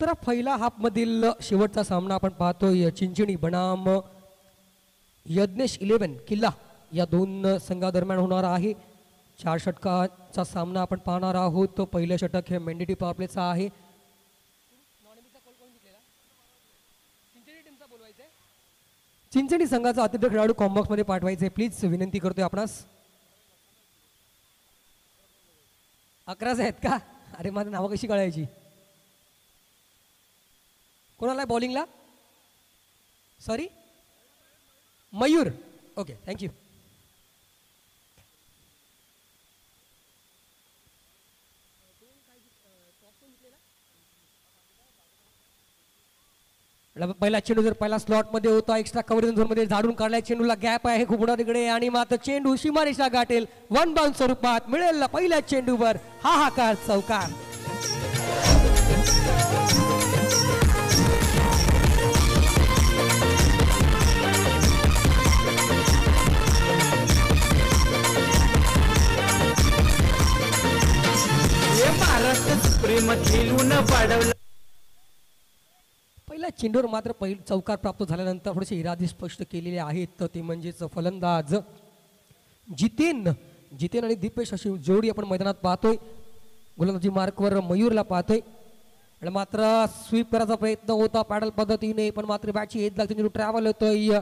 तर पहिला हाफ मधील शेवटचा सामना आपण पाहतोय चिंचणी बनाम यज्ञेश 11 किल्ला या दोन संघादरम्यान होणार आहे. 4 षटकाचा सामना आपण पाहणार आहोत. तो पहिलं षटक हे मेंढेटी पॉवर प्लेचा आहे. चिंचणी संघाचा अतिरिक्त खेळाडू कॉम्बॉक्स मध्ये पाठवायचे प्लीज विनंती करतोय आपणास. 11 आहेत का? अरे माझं नाव कशी कळायची? कोणाला बॉलिंगला? सॉरी मयूर. Okay thank you. पहिला चेंडू जर पहिला स्लॉट मध्ये होता एक्स्ट्रा कव्हरेज झोन मध्ये झाडून काढलाय. चेंडूला गॅप आहे खूप मोठा तिकडे आणि मात्र चेंडू सीमारेषा गाठेल. वन बाउंस स्वरूपात मिळेल पहिल्या चेंडूवर हाहाकार चौकार. पहिल्या चेंडूवर मात्र चौकार प्राप्त झाल्यानंतर थोडेसे इरादे स्पष्ट केलेले आहेत. तर ते म्हणजेच फलंदाज जितेन आणि दीपेश अशी जोडी आपण मैदानात पाहतोय. गोलंदाजी मार्कवर मयूरला पाहतोय. मात्र स्वीप करायचा प्रयत्न होता पॅडल पद्धतीने पण मात्र बॅटची हेच लागते. चेंडू ट्रॅव्हल होतोय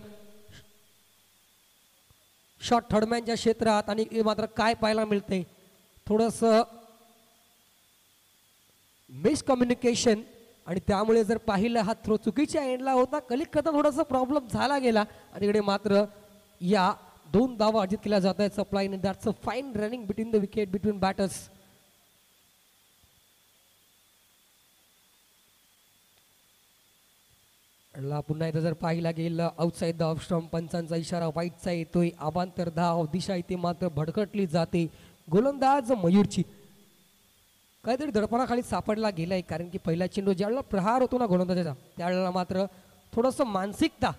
शॉट थर्डमॅनच्या क्षेत्रात आणि मात्र काय पाहायला मिळते थोडस मिसकम्युनिकेशन आणि त्यामुळे जर पाहिलं हा थ्रो चुकीच्या एंडला होता. कलिक करता थोडासा प्रॉब्लेम झाला गेला आणि इकडे मात्र या 2 धावा अर्जित केल्या जात आहेत. सप्लाय आणि that's a fine running between the wicket between batters. पुन्हा एकदा जर पाहिला गेलं आउटसाइड द ऑफ स्टंप पंचांचा इशारा वाईटचा येतोय. अवांतर धाव दिशा इथे मात्र भडकटली जाते. गोलंदाज मयूरची काहीतरी दडपणाखाली सापडला गेलाय कारण की पहिला चेंडू ज्यावेळेला प्रहार होतो ना गोलंदाजाचा त्यावेळेला मात्र थोडंसं मानसिकता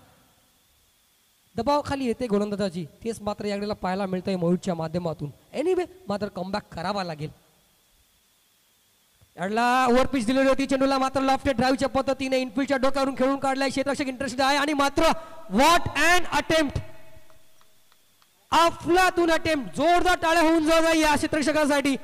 दबावाखाली येते गोलंदाजाची. तेच मात्र यावेळेला पाहायला मिळतंय मयूरच्या माध्यमातून. एनिवे मात्र कमबॅक करावा लागेल. याडला ओव्हर पिच दिलेली होती चेंडूला मात्र लॉफ्टेड ड्राईव्हच्या पद्धतीने इनफिल्डच्या डोक्यावरून खेळून काढलाय. क्षेत्ररक्षक इंटरेस्टेड आहे आणि मात्र व्हॉट अँड अटेम्प्ट. अफलातून अटेम्प्ट. जोरदार टाळ्या होऊन जाऊ या क्षेत्ररक्षकासाठी.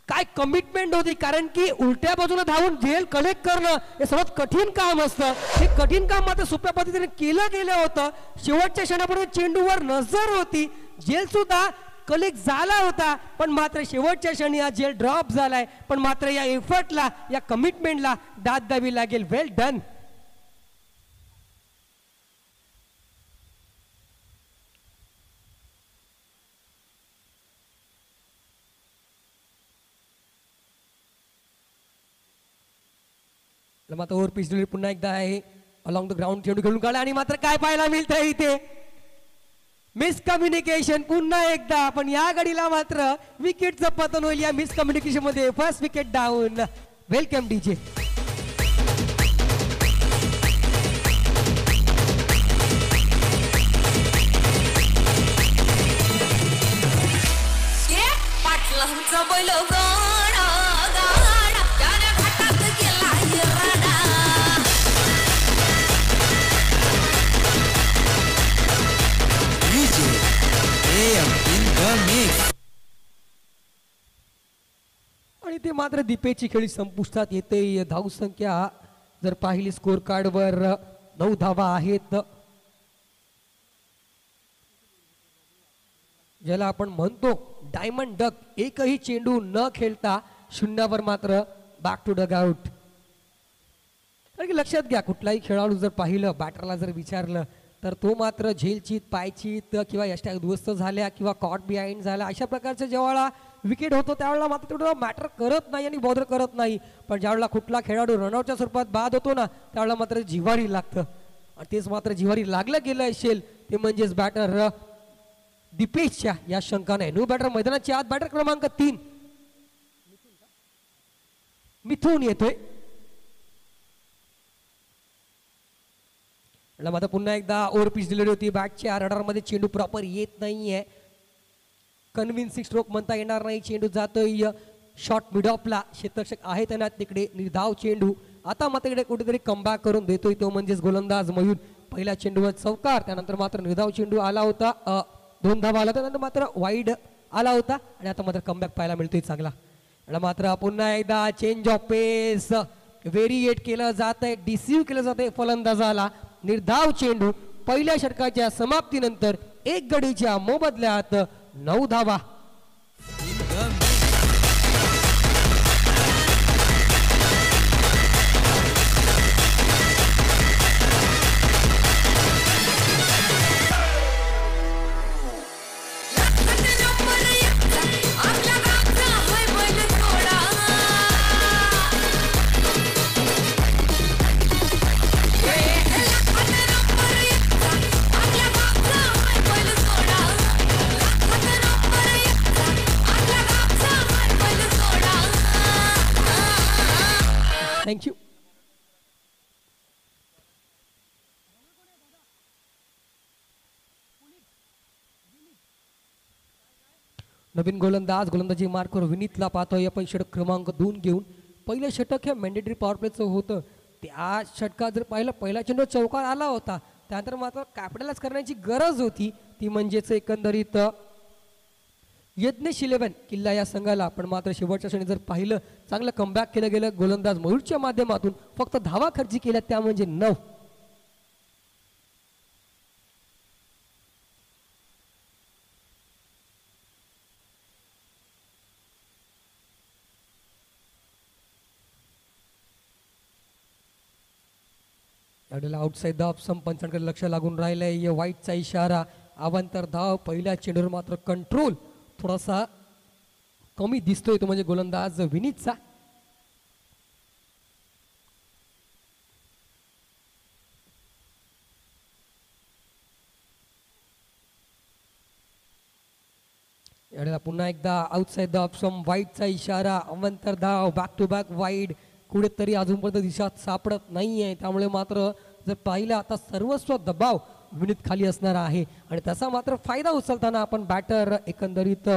काय कमिटमेंट होती कारण की उलट्या बाजूला धावून झेल कलेक्ट करणं हे सर्वात कठीण काम असतं. हे कठीण काम मात्र सोप्या पद्धतीने केलं गेलं होतं. शेवटच्या क्षणापर्यंत चेंडूवर नजर होती. झेल सुद्धा कलेक्ट झाला होता पण मात्र शेवटच्या क्षणी हा झेल ड्रॉप झालाय. पण मात्र या एफर्टला या कमिटमेंटला दाद द्यावी लागेल. वेल डन. मात्र ओव्हर पिच दिली पुन्हा एकदा आहे अलॉंग द ग्राउंड चेंडू खेळून काढला आणि मात्र काय पाहायला मिळतंय इथे मिसकम्युनिकेशन पुन्हा एकदा. पण या गाडीला मात्र विकेटचं पतन होईल या मिसकम्युनिकेशन मध्ये. First wicket down. Welcome DJ. आणि ते मात्र दीपेची खेळी संपुष्टात येते. धावसंख्या जर पाहिली स्कोर कार्डवर 9 धावा आहेत. ज्याला आपण म्हणतो डायमंड डक. एकही चेंडू न खेळता शून्यावर मात्र बॅक टू डग आउट. लक्षात घ्या कुठलाही खेळाडू जर पाहिलं बॅटरला जर विचारलं तर तो मात्र झेलचीत पायचीत किंवा यष्ट्या उद्ध्वस्त झाल्या किंवा कॉट बिहाइंड झाल्या अशा प्रकारचे जेव्हा विकेट होतो त्यावेळेला मात्र तेवढं मॅटर करत नाही आणि बॉदर करत नाही. पण ज्यावेळेला कुठला खेळाडू रनआउटच्या स्वरूपात बाद होतो ना त्यावेळेला मात्र जिव्हारी लागतं. आणि तेच मात्र जिव्हारी लागलं गेलं असेल ते म्हणजेच बॅटर दीपेशच्या या शंकाने. न्यू बॅटर मैदानाच्या आत बॅटर क्रमांक 3 मिथून येतोय. मात्र पुन्हा एकदा ओव्हर पिच दिलेली होती बॅटच्या रडारमध्ये चेंडू प्रॉपर येत नाहीये. कन्व्हिन्सिंग स्ट्रोक म्हणता येणार नाही. चेंडू जातोय शॉर्ट मिड ऑफला, क्षेत्ररक्षक आहे त्यांना तिकडे. निर्धाव चेंडू आता मात्र इकडे कुठेतरी कमबॅक करून देतोय तो म्हणजेच गोलंदाज मयूर. पहिल्या चेंडूवर चौकार, त्यानंतर मात्र निर्धाव चेंडू आला होता, 2 धावा आला होता, त्यानंतर मात्र वाईड आला होता आणि आता मात्र कमबॅक पाहायला मिळतोय चांगला. मात्र पुन्हा एकदा चेंज ऑफ पेस व्हेरिएट केलं जात आहे, डिसिव्ह केलं जात आहे फलंदाजाला. निर्धाव चेंडू पहिल्या षटकाच्या समाप्तीनंतर 1 गडीच्या मोबदल्यात 9 धावा. थँक्यू. नवीन गोलंदाजी मार्कवर विनीतला पाहतोय आपण. षटक क्रमांक 2 घेऊन. पहिलं षटक हे मॅन्डेटरी पॉवर प्लेचं होतं. त्या षटकात जर पाहिलं, पहिला चेंडू चौकार आला होता, त्यानंतर मात्र कॅपिटलाइज करण्याची गरज होती, ती म्हणजेच एकंदरीत यज्ञेश 11 किल्ला या संघाला. पण मात्र शेवटच्या क्षणी जर पाहिलं, चांगलं कमबॅक केलं गेलं गोलंदाज मयूरच्या माध्यमातून. फक्त धावा खर्ची केल्या त्या म्हणजे 9. यावेळेला आउटसाईड धाव पंचांकडे लक्ष लागून राहिलंय. वाईटचा इशारा, अवांतर धाव. पहिल्या चेंडूवर मात्र कंट्रोल थोडासा कमी दिसतोय, तो म्हणजे गोलंदाज विनीतचा. यावेळेला पुन्हा एकदा आउटसाईड द ऑप्शन, वाईडचा इशारा, अवांतर धाव, बॅक टू बॅक वाईड. कुठेतरी अजूनपर्यंत दिशा सापडत नाहीये, त्यामुळे मात्र जर पाहिलं आता सर्वस्व दबाव विनीत खाली असणार आहे आणि त्याचा मात्र फायदा उचलताना आपण बॅटर एकंदरीत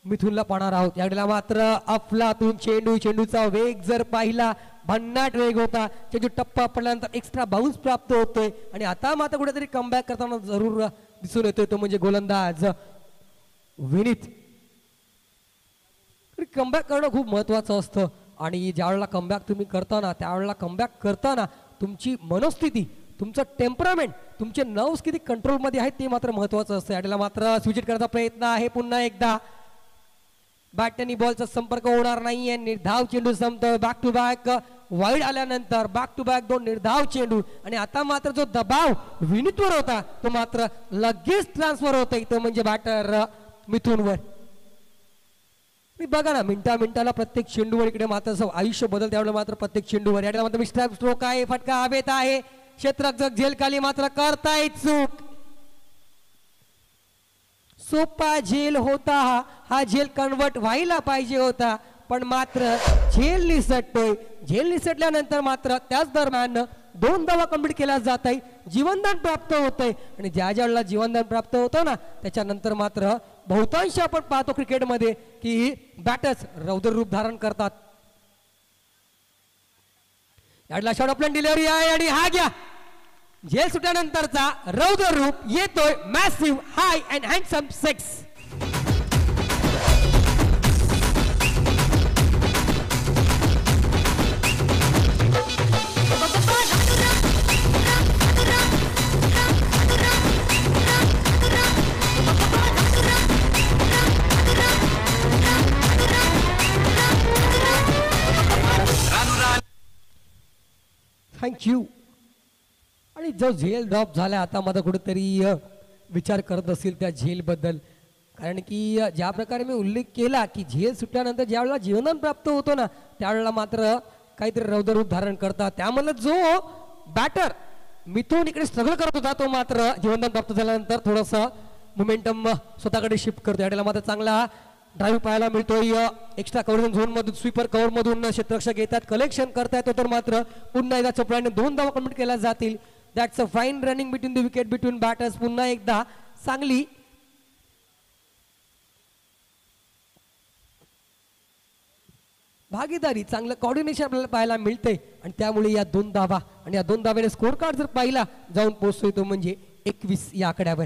मिथुनला पाहणार आहोत. यावेळेला मात्र अफलातून चेंडूचा वेग जर पाहिला, भन्नाट वेग होता. चेंडू टप्पा पडल्यानंतर एक्स्ट्रा बाउन्स प्राप्त होतोय आणि आता मात्र कुठेतरी कमबॅक करताना जरूर दिसून येतोय, तो म्हणजे गोलंदाज विनीत. कमबॅक करणं खूप महत्वाचं असतं आणि ज्यावेळेला कमबॅक तुम्ही करताना, त्यावेळेला कमबॅक करताना तुमची मनस्थिती, तुमचं टेम्परामेंट, तुमचे नर्व्स किती कंट्रोलमध्ये आहेत ते मात्र महत्वाचं असतं. यावेळेला मात्र स्विच करण्याचा प्रयत्न आहे पुन्हा एकदा. बॅट आणि बॉलचा संपर्क होणार नाहीये. निर्धाव चेंडू संपतोय. बॅक टू बॅक वाईड आल्यानंतर बॅक टू बॅक 2 निर्धाव चेंडू आणि आता मात्र जो दबाव विनीतवर होता तो मात्र लगेच ट्रान्सफर होतोय, तो म्हणजे बॅटर मिथुनवर. बघा ना, मिनिटाला प्रत्येक चेंडूवर इकडे मात्र आयुष्य बदल, त्यावेळेला मात्र प्रत्येक चेंडूवर. यावेळेला मात्र मिस्टर स्ट्रोक आहे, फटका हवेत आहे. क्षेत्ररक्षक झेल खाली मात्र करताय चूक. सोपा झेल होता हा झेल कन्वर्ट व्हायला पाहिजे होता, पण मात्र झेल निसटतोय. झेल निसटल्यानंतर मात्र त्याच दरम्यान 2 धावा कंप्लीट केल्या जात आहे, जीवनदान प्राप्त होतंय आणि ज्या वेळेला जीवनदान प्राप्त होतं ना, त्याच्यानंतर मात्र बहुतांश आपण पाहतो क्रिकेटमध्ये की बॅटर्स रौद्र रूप धारण करतात. याडला शॉट ऑफ डिलिव्हरी आहे आणि हा घ्या झेल सुटल्यानंतरचा रौद्र रूप येतोय. Massive high and handsome 6. Thank you. आणि जो झेल ड्रॉप झाला, आता माझा कुठेतरी विचार करत असेल त्या झेलबद्दल, कारण की ज्या प्रकारे मी उल्लेख केला की झेल सुटल्यानंतर ज्या वेळेला जीवनदान प्राप्त होतो ना, त्यावेळेला मात्र काहीतरी रौद्र रूप धारण करतात. त्यामुळे जो बॅटर मिथून इकडे स्ट्रगल करत होता, तो मात्र जीवनदान प्राप्त झाल्यानंतर थोडंसं मोमेंटम स्वतःकडे शिफ्ट करतो. यावेळेला मात्र चांगला ड्राईव्ह पाहायला मिळतोय. एक्स्ट्रा कव्हर झोन मधून, स्वीपर कव्हर मधून क्षेत्ररक्षक येतात, कलेक्शन करता येतो, तर मात्र पुन्हा एकदा चपळाने 2 धावा कंप्लीट केल्या जातील. That's a fine running between the wicket between batters. पुन्हा एकदा चांगली भागीदारी, चांगलं कॉर्डिनेशन आपल्याला पाहायला मिळते आणि त्यामुळे या 2 धावा आणि या 2 धाव्याने स्कोर कार्ड जर पाहिला जाऊन पोहोचतोय तो म्हणजे 21 या आकड्यावर.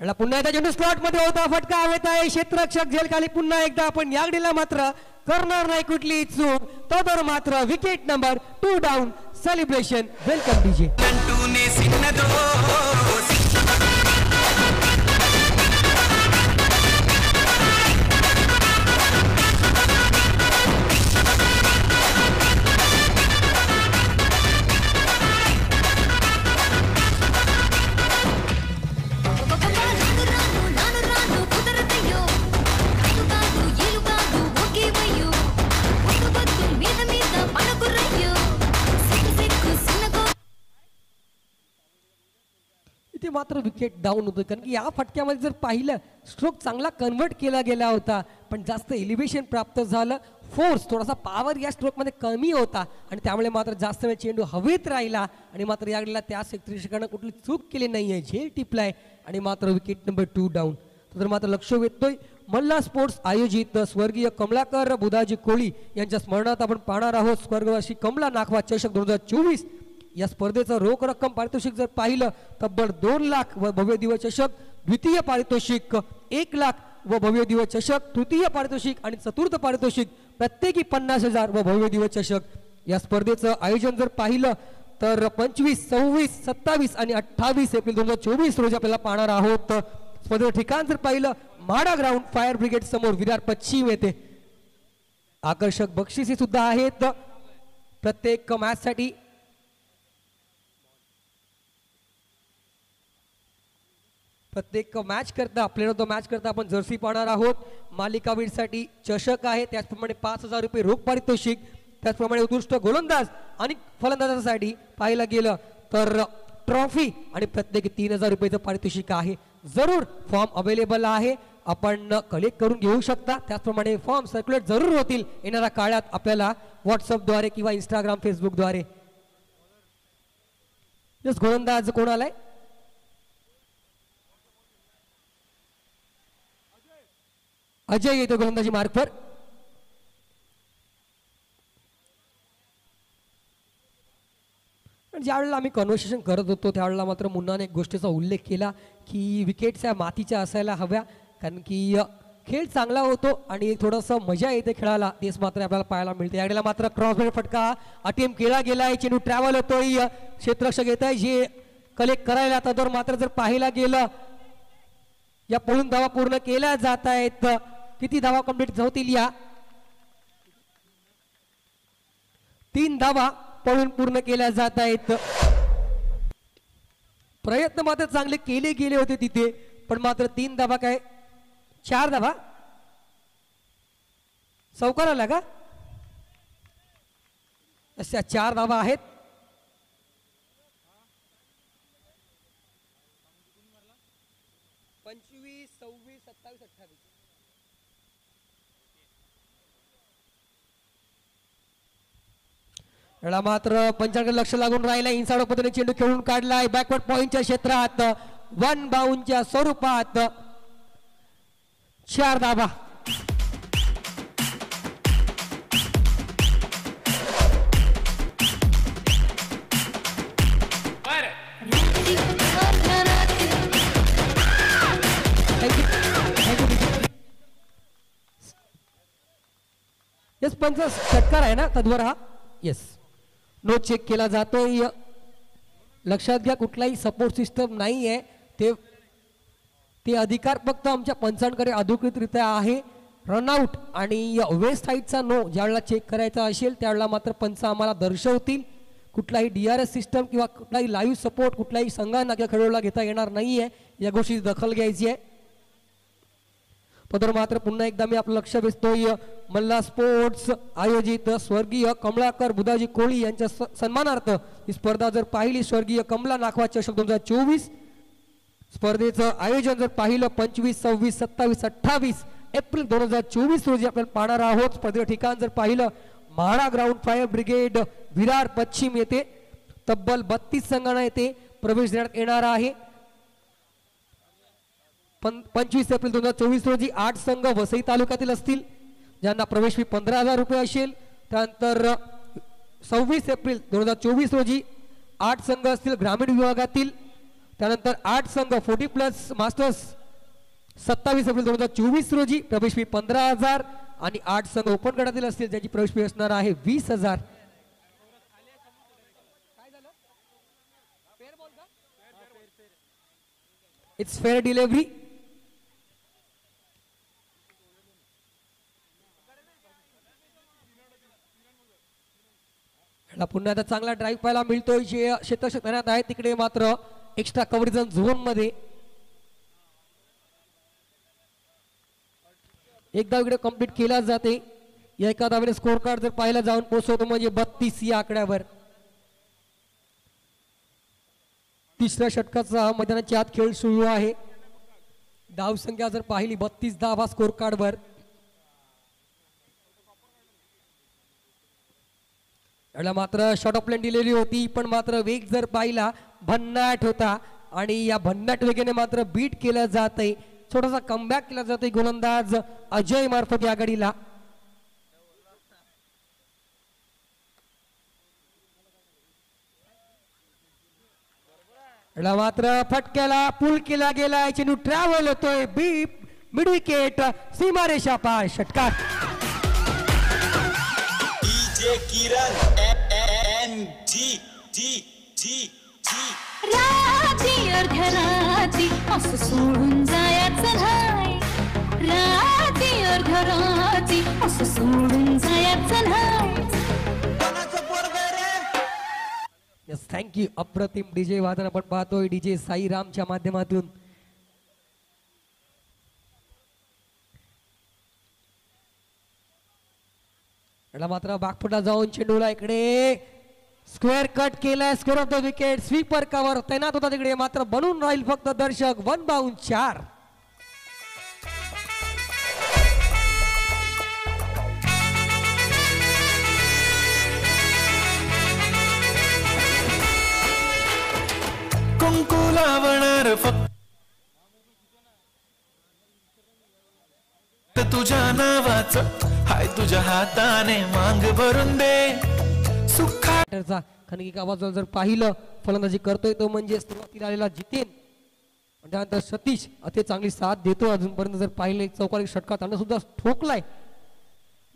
पुन्हा एकदा चेंडू स्लॉट मध्ये होता, फटका हवेत आहे, क्षेत्ररक्षक झेल खाली. पुन्हा एकदा आपण या गडीला मात्र करणार नाही कुठली चूक, तर मात्र wicket number 2 down. Celebration welcome DJ. इथे मात्र विकेट डाऊन होतं, कारण की या फटक्यामध्ये जर पाहिलं स्ट्रोक चांगला कन्वर्ट केला गेला होता, पण जास्त एलिव्हेशन प्राप्त झालं, फोर्स थोडासा पॉवर या स्ट्रोकमध्ये कमी होता आणि त्यामुळे मात्र जास्त वेळ चेंडू हवेत राहिला आणि मात्र यावेळेला त्या क्षेत्ररक्षकानं कुठली चूक केली नाही आहे, झेल टिपलाय आणि मात्र विकेट नंबर 2 डाऊन. तर मात्र लक्ष वेधतोय मल्ला स्पोर्ट्स आयोजित स्वर्गीय कमलाकर बुधाजी कोळी यांच्या स्मरणात आपण पाहणार आहोत स्वर्गवासी कमला नाखवा चषक 2024. या स्पर्धेचं रोख रक्कम पारितोषिक जर पाहिलं तब्बल 2 लाख व भव्य दिव्य चषक, द्वितीय पारितोषिक 1 लाख व भव्य दिव्य चषक, तृतीय पारितोषिक आणि चतुर्थ पारितोषिक प्रत्येकी 50,000 व भव्य दिव्य चषक. या स्पर्धेचं आयोजन जर पाहिलं तर 25, 26, 27 आणि 28 एप्रिल 2024 रोजी आपल्याला पाहणार आहोत. स्पर्धेचं ठिकाण जर पाहिलं म्हाडा ग्राउंड, फायर ब्रिगेड समोर, विरार पश्चिम येथे. आकर्षक बक्षिसे सुद्धा आहेत प्रत्येक मॅच साठी. प्रत्येक मॅच करता आपल्याला मॅच करता आपण जर्सी पाहणार आहोत. मालिकावीरसाठी चषक आहे, त्याचप्रमाणे 5,000 रुपये रोख पारितोषिक, त्याचप्रमाणे उत्कृष्ट गोलंदाज आणि फलंदाजासाठी पाहायला गेलं तर ट्रॉफी आणि प्रत्येकी 3,000 रुपयाचं पारितोषिक आहे. जरूर फॉर्म अवेलेबल आहे, आपण कलेक्ट करून घेऊ शकता. त्याचप्रमाणे फॉर्म सर्क्युलेट जरूर होतील येणाऱ्या काळात आपल्याला व्हॉट्सअपद्वारे किंवा इंस्टाग्राम फेसबुकद्वारे. गोलंदाज कोण आलाय? अजय येतो गोलंदाजी मार्कवर. ज्यावेळेला आम्ही कन्व्हर्सेशन करत होतो त्यावेळेला मात्र मुन्नाने एक गोष्टीचा उल्लेख केला की विकेट्स मातीच्या असायला हव्या, कारण की खेळ चांगला होतो आणि थोडंसं मजा येते खेळायला, तेच मात्र आपल्याला पाहायला मिळते. यावेळेला मात्र क्रॉसबार फटका अटेम्प्ट केला गेलाय, चेंडू ट्रॅव्हल होतोय, क्षेत्ररक्षक येत आहे जे कलेक्ट करायला. तर मात्र जर पाहायला गेलं या पळून धावा पूर्ण केल्या जात आहेत. किती धावा कंप्लीट होतील? या 3 धावा पळून पूर्ण केल्या जात आहेत. प्रयत्न मात्र चांगले केले गेले होते तिथे, पण मात्र 3 धावा काय 4 धावा चौकार आला का? अशा 4 धावा आहेत. मात्र पंचांकडे लक्ष लागून राहिला. इनसाइड पद्धतीने चेंडू खेळून काढलाय बॅकवर्ड पॉइंटच्या क्षेत्रात, 1 बाउंडच्या स्वरूपात 4 धावा. येस, पंच षटकार आहे ना तद्वर हा? येस, नो चेक केला जातोय. लक्षात घ्या कुठलाही सपोर्ट सिस्टम नाही आहे, ते अधिकार फक्त आमच्या पंचांकडे अधिकृतरित्या आहे. रनआउट आणि वेस्ट साईडचा नो ज्यावेळेला चेक करायचा असेल त्यावेळेला मात्र पंच आम्हाला दर्शवतील. कुठलाही DRS सिस्टम किंवा कुठलाही लाईव्ह सपोर्ट कुठल्याही संघांना किंवा खेळाडूला घेता येणार नाही आहे, या गोष्टीची दखल घ्यायची आहे. तर मात्र पुन्हा एकदा मी आपलं लक्ष वेधतोय मल्ला स्पोर्ट्स आयोजित स्वर्गीय कमलाकर बुधाजी कोळी यांच्या सन्मानार्थ ही स्पर्धा जर पाहिली, स्वर्गीय कमला नाखवा चषक 2024 स्पर्धेचं आयोजन जर पाहिलं 25, 26, 27, 28 एप्रिल 2024 रोजी आपण पाहणार आहोत. स्पर्धेचं ठिकाण जर पाहिलं MHADA ground, fire brigade, Virar पश्चिम येथे. तब्बल 32 संघांना येथे प्रवेश देण्यात येणार आहे. 25 एप्रिल 2024 रोजी 8 संघ वसई तालुक्यातील असतील ज्यांना प्रवेश फी 15,000 रुपये असेल. त्यानंतर 26 एप्रिल 2024 रोजी 8 संघ असतील ग्रामीण विभागातील. त्यानंतर 8 संघ 40+ मास्टर्स 27 एप्रिल 2024 रोजी प्रवेश फी 15,000 आणि 8 संघ ओपन गटातील असतील ज्याची प्रवेश फी असणार आहे 20,000. It's fair delivery. पुन्हा आता चांगला ड्राईव्ह पाहायला मिळतोय जे क्षेत्ररक्षक तैनात आहे तिकडे मात्र एक्स्ट्रा कव्हरेज झोन मध्ये एकदा इकडे कंप्लीट केला जाते. या एका धावेने स्कोर कार्ड जर पाहायला जाऊन पोहोचवतो म्हणजे 32 या आकड्यावर. तिसऱ्या षटकाचा मैदानाच्या आत खेळ सुरू आहे. धावसंख्या जर पाहिली 32 धावा स्कोर कार्डवर. याला मात्र शॉर्ट ऑफ प्लेन दिलेली होती पण मात्र वेग जर पाहिला भन्नाट होता आणि या भन्नाट वेगाने मात्र बीट केलं जात आहे. छोटासा कमबॅक केला जातोय गोलंदाज अजय मार्फत या गाडीला. याला मात्र फटक्याला पुल केला गेला. चेंडू ट्रॅव्हल होतोय बीप मिड विकेट सीमारेषा पार षटकार. राती अर्धराती असं सोडून जायचं नाही. राती अर्धराती असं सोडून जायचं नाही. Yes thank you. अप्रतिम डीजे वादन आपण पाहतोय डीजे साईरामच्या माध्यमातून. याला मात्र बागफुटला जाऊन चेंडूला इकडे स्क्वेअर कट केलाय. Square of the wicket. Sweeper cover तैनात होता तिकडे मात्र बनून राहील फक्त दर्शक. 1 बाउंड 4. कुंकू लावणार फक्त तुझ्या नावाचं हाय तुझ्या हाताने मांग भरून दे सुखा. खनगी आवाजावर जर पाहिलं फलंदाजी करतोय तो म्हणजे सुरुवातीला आलेला जितेन. त्यानंतर सतीश अति चांगली साथ देतो. अजूनपर्यंत जर पाहिले चौकारी षटकात त्यानं सुद्धा ठोकलाय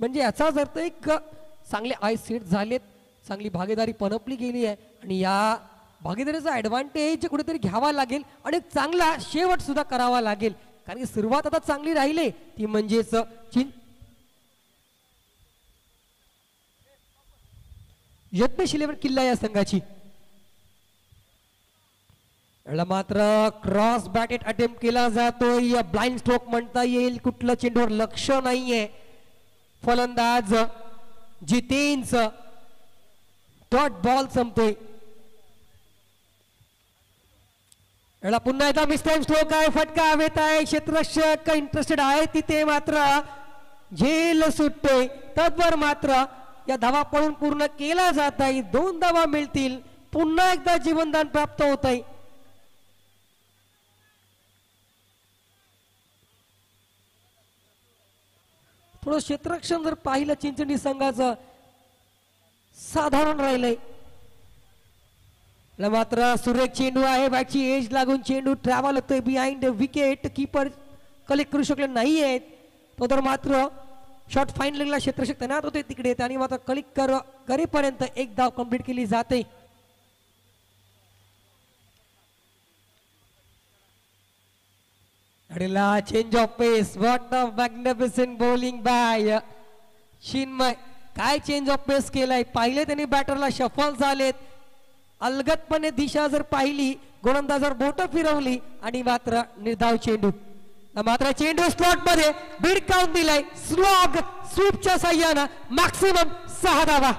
म्हणजे याचाच अर्थ एक चांगले आय सेट झालेत. चांगली भागीदारी पनपली गेली आहे आणि या भागीदारीचा ऍडव्हान्टेज कुठेतरी घ्यावा लागेल आणि एक चांगला शेवट सुद्धा करावा लागेल कारण की सुरुवात आता चांगली राहिली ती म्हणजेच यत्नेश 11 किल्ला या संघाची. याला मात्र क्रॉस बॅटेड अटेम्प्ट केला जातोय. ब्लाइंड स्ट्रोक म्हणता येईल. कुठलं चेंडूवर लक्ष नाहीये. फलंदाज जितेनच डॉट बॉल संपतोय. याला पुन्हा एकदा मिसटाइम स्ट्रोक आहे. फटका हवेत आहे. क्षेत्ररक्षक इंटरेस्टेड आहे तिथे मात्र झेल सुटतोय. तत्पर मात्र या धावा पळून पूर्ण केला जात आहे. 2 धावा मिळतील. पुन्हा एकदा जीवनदान प्राप्त होत आहे. थोडं क्षेत्ररक्षण जर पाहिलं चिंचणी संघाचं साधारण राहिलंय. मात्र सुरेख चेंडू आहे. बॅटची एज लागून चेंडू ट्रॅव्हल होतोय बिहाइंड विकेट. कीपर कलेक्ट करू शकले नाही आहेत. तो तर मात्र शॉट फाईन लेगला क्षेत्ररक्षक तैनात होते तिकडे. त्याने मात्र कलेक्ट करेपर्यंत एक धाव कंप्लीट केली जाते. Change of pace. What a magnificent bowling by Chinmay. काय चेंज ऑफ पेस केलाय पाहिले त्यांनी. बॅटरला शफल झालेत. अलगदपणे दिशा जर पाहिली गोलंदाजावर बोट फिरवली आणि मात्र निर्धाव चेंडू. मात्र चेंडू स्लॉट मध्ये भिडकावून दिलाय. स्लॉग स्वीपच्या साह्यानं मॅक्सिमम 6 धावा.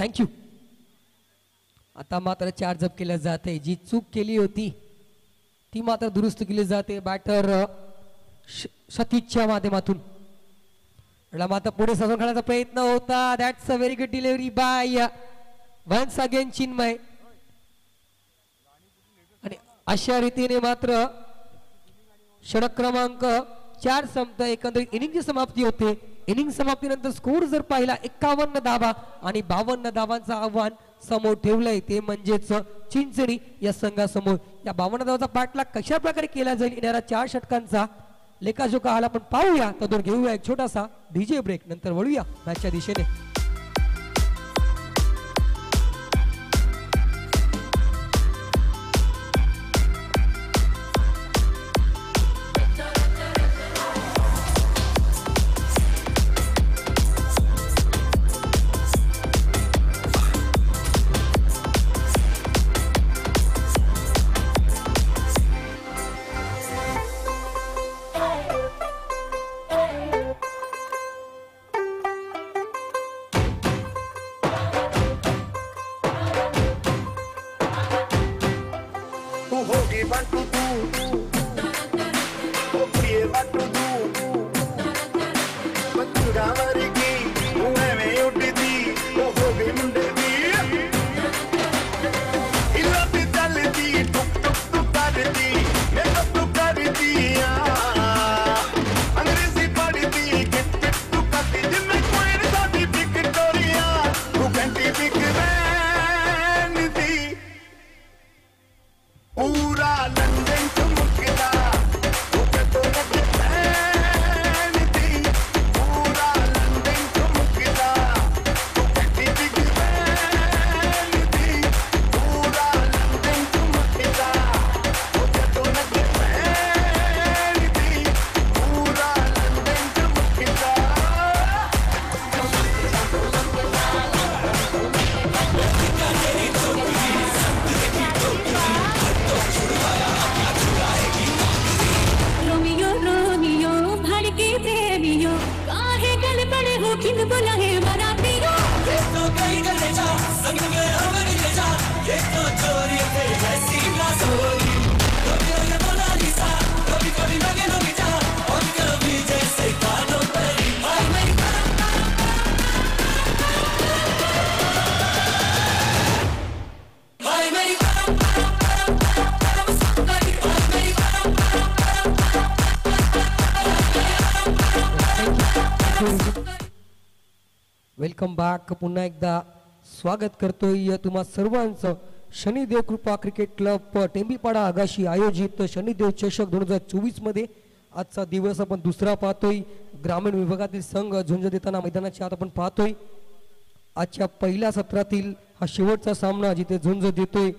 थँक्यू. आता मात्र चार जप केल्या जाते. जी चूक केली होती ती मात्र दुरुस्त केली जाते बॅटर सतीशच्या माध्यमातून. मात्र पुढे सजून खेळण्याचा प्रयत्न होता. That's a very good delivery by once again Chinmay. आणि अशा रीतीने मात्र षटक क्रमांक 4 संपत. एकंदरीत इनिंगची समाप्ती होते. इनिंग समाप्तीनंतर स्कोर जर पाहिला 51 धावा आणि 52 धावांचं आव्हान समोर ठेवलंय ते म्हणजेच चिंचणी या संघासमोर. या 52 धावाचा पाठलाग कशा प्रकारे केला जाईल येणाऱ्या 4 षटकांचा लेखाजोखा आला आपण पाहूया. तर घेऊया एक छोटासा डीजे ब्रेक. नंतर वळूया मॅचच्या दिशेने. Welcome back. पुन्हा एकदा स्वागत करतोय तुम्हा सर्वांचं शनिदेव कृपा क्रिकेट क्लब टेंबीपाडा आगाशी आयोजित शनिदेव चषक 2024 मध्ये. आजचा दिवस आपण दुसरा पाहतोय. ग्रामीण विभागातील संघ झुंज देताना मैदानाच्या आत आपण पाहतोय. आजच्या पहिल्या सत्रातील हा शेवटचा सामना जिथे झुंज देतोय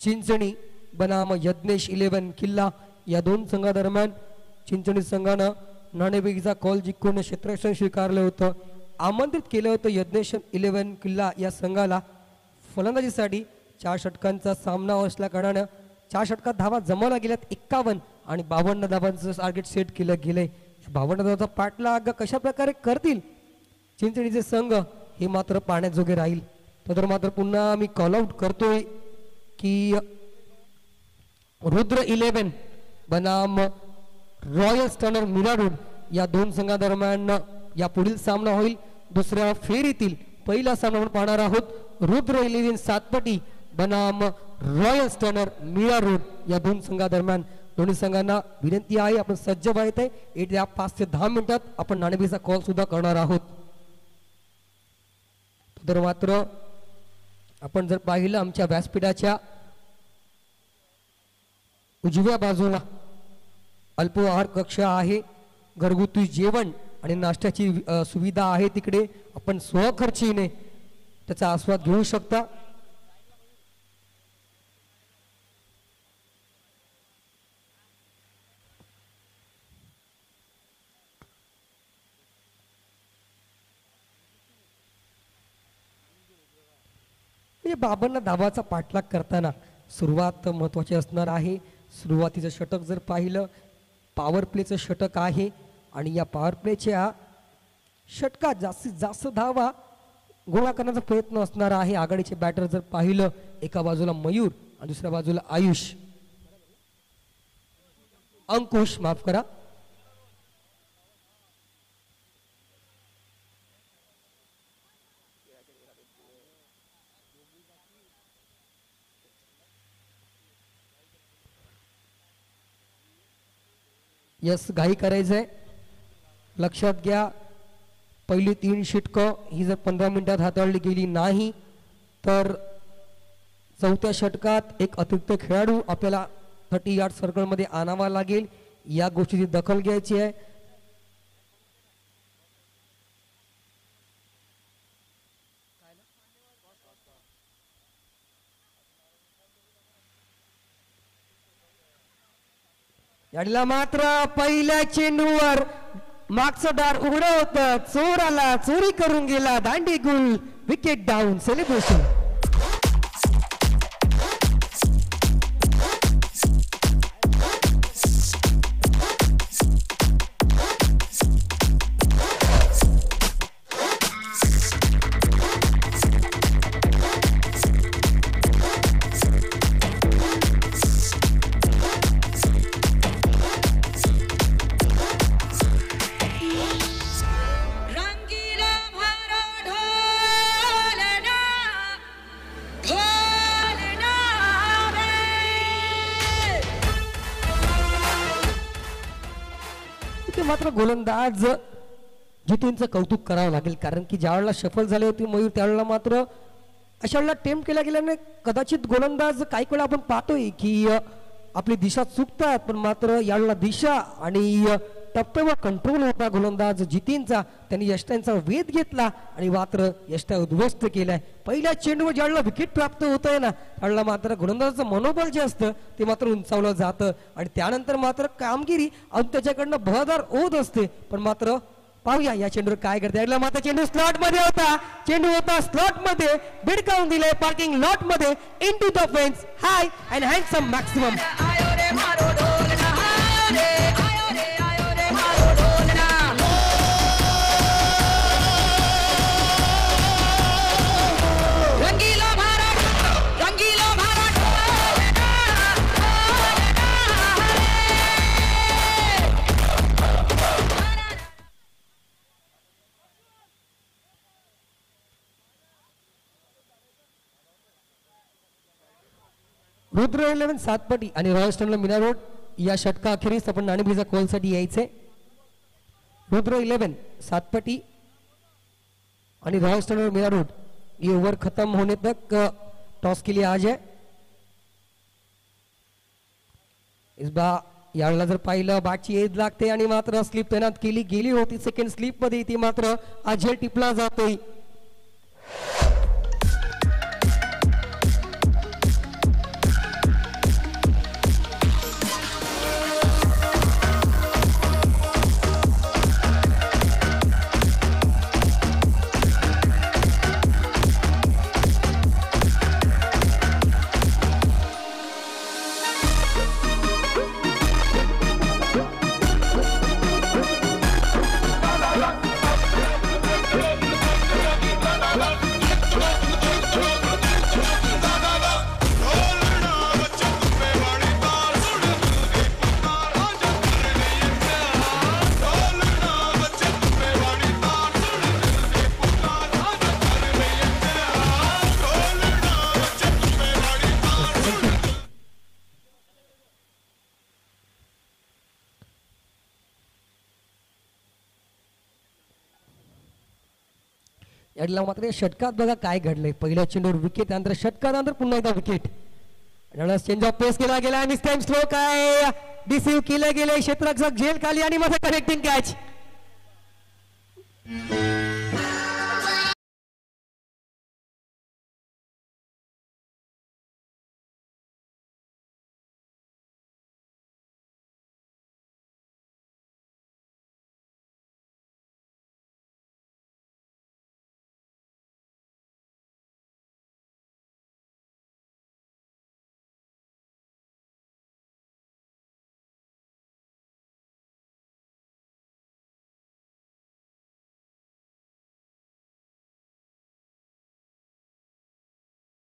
चिंचणी बनाम यज्ञेश 11 किल्ला. या दोन संघादरम्यान चिंचणी संघानं नाणेफेकीचा कॉल जिंकून क्षेत्ररक्षण स्वीकारलं होतं. आमंत्रित केलं होतं यज्ञेश 11 किल्ला या संघाला फलंदाजीसाठी. 4 षटकांचा सामना असल्या कारणानं 4 षटकात धावा जमवल्या गेल्यात 51 आणि 52 धावांचं टार्गेट सेट केलं गेलंय. 52 धावाचा पाठलाग कशा प्रकारे करतील चिंचणीचे संघ हे मात्र पाहण्याजोगे राहील. तर मात्र पुन्हा मी कॉल आउट करतोय की रुद्र 11 बनाम रॉयल स्टर्नर मीरा रोड या दोन संघादरम्यान या पुढील सामना होईल. दुसऱ्या फेरीतील पहिला सामना आपण पाहणार आहोत. रुद्र 11 सातपटी बनाम रॉयल स्टर्नर मीरा रोड या दोन संघादरम्यान. दोन्ही संघांना विनंती आहे आपण सज्ज व्हायचंय. येत्या 5 ते 10 मिनिटात आपण नाणेफेकीचा कॉल सुद्धा करणार आहोत. तर मात्र आपण जर पाहिलं आमच्या व्यासपीठाच्या उजव्या बाजूला अल्पोआहार कक्ष आहे. घरगुती जेवण आणि नाश्त्याची सुविधा आहे. तिकडे आपण स्वखर्चीने त्याचा आस्वाद घेऊ शकता. बाबांना धावाचा पाठलाग करताना सुरुवात महत्त्वाची असणार आहे. सुरुवातीचं षटक जर पाहिलं पॉवर प्लेचं षटक आहे आणि या पॉवर प्लेच्या षटकात जास्तीत जास्त धावा गोळा करण्याचा प्रयत्न असणार आहे आघाडीचे बॅटर जर पाहिलं एका बाजूला मयूर आणि दुसऱ्या बाजूला आयुष अंकुश माफ करा यस घाई करायचंय लक्षात घ्या पहिली 3 षटकं ही जर 15 मिनिटात हाताळली गेली नाही तर चौथ्या षटकात एक अतिरिक्त खेळाडू आपल्याला 30 यार्ड सर्कलमध्ये आणावा लागेल या गोष्टीची दखल घ्यायची आहे याडीला मात्र पहिल्या चेंडूवर मागचं दार उघडं होतं चोर आला चोरी करून गेला दांडी गुल विकेट डाऊन सेलिब्रेशन रंगीला भरा ढोलना ढोलना रे इथे मात्र गोलंदाज जितेंचं कौतुक करावं लागेल कारण की ज्या वेळेला सफल झाले होते मयूर त्यावेळेला मात्र अशा वेळेला टेम्प केल्या गेल्याने कदाचित गोलंदाज काही वेळा आपण पाहतोय की आपली दिशा चुकतात पण मात्र यावेळेला दिशा आणि टप्प्यावर कंट्रोल होता गोलंदाज जितींचा त्यांनी यष्टांचा वेध घेतला आणि मात्र यष्टा उद्ध्वस्त केलाय पहिल्या चेंडूवर ज्यावेळेला विकेट प्राप्त होत आहे ना त्यावेळेला मात्र गोलंदाजाचं मनोबल जे असतं ते मात्र उंचावलं जातं आणि त्यानंतर मात्र कामगिरी अजून त्याच्याकडनं बहदार होत असते पण मात्र पाहूया या चेंडूवर काय करते यावेळेला मात्र चेंडू स्लॉट मध्ये होता चेंडू होता स्लॉट मध्ये भिडकावून दिले पार्किंग लॉट मध्ये into the fence high and handsome maximum आयो रे मारो ढोलना आयो रे मारो ढोलना रंगीला भरा ढोलना रुद्र 11 सातपटी आणि रॉयल स्टोनला मीना रोड या षटका अखेरीस आपण नाणेफेकीच्या कॉलसाठी यायचे रुद्र 11 सातपटी आणि रॉयल स्टोन मीना रोड ये ओवर खत्म होने तक टॉस के लिए आ जाए इस बार यावेळेला जर पाहिलं बॅटची एज लागते आणि मात्र स्लिप तैनात केली गेली होती सेकंड स्लिप मध्ये ती मात्र अजय टिपला जातोय याडला मात्र या षटकात बघा काय घडलंय पहिल्या चेंडूवर विकेट त्यानंतर षटकानंतर पुन्हा एकदा विकेट चेंज ऑफ पेस केला गेला आणि टाइम स्लो काय डिसीव केलं गेले क्षेत्ररक्षक झेल खाली आणि मध्ये कनेक्टिंग कॅच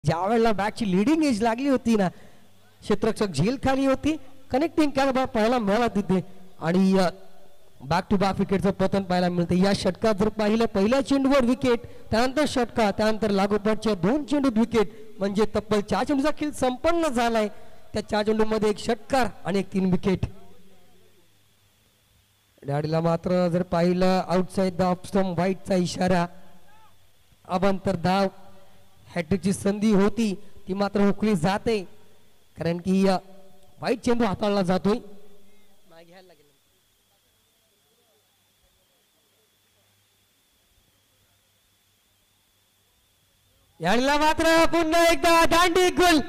ज्या वेळेला बॅटची लिडिंग एज लागली होती ना, क्षेत्ररक्षक झेल खाली होती, कनेक्टिंग कॅच पाहायला मिळाला तिथे आणि बॅक टू बॅक विकेटचं पतन पाहायला मिळते. या षटकात जर पाहिलं पहिल्या चेंडूवर विकेट, त्यानंतर षटका, त्यानंतर लागोपाठच्या 2 चेंडूत विकेट, म्हणजे तब्बल 4 चेंडूचा खेळ संपन्न झालाय. त्या 4 चेंडूमध्ये 1 षटकार आणि 3 विकेट. गाडीला मात्र जर पाहिलं आउटसाइड द ऑफ स्टंप व्हाईटचा इशारा. अवांतर धाव हॅट्रिकची संधी होती ती मात्र हुकली जाते, कारण की व्हाईट चेंडू हाताळला जातोय. याला मात्र पुन्हा एकदा दांडी गुल.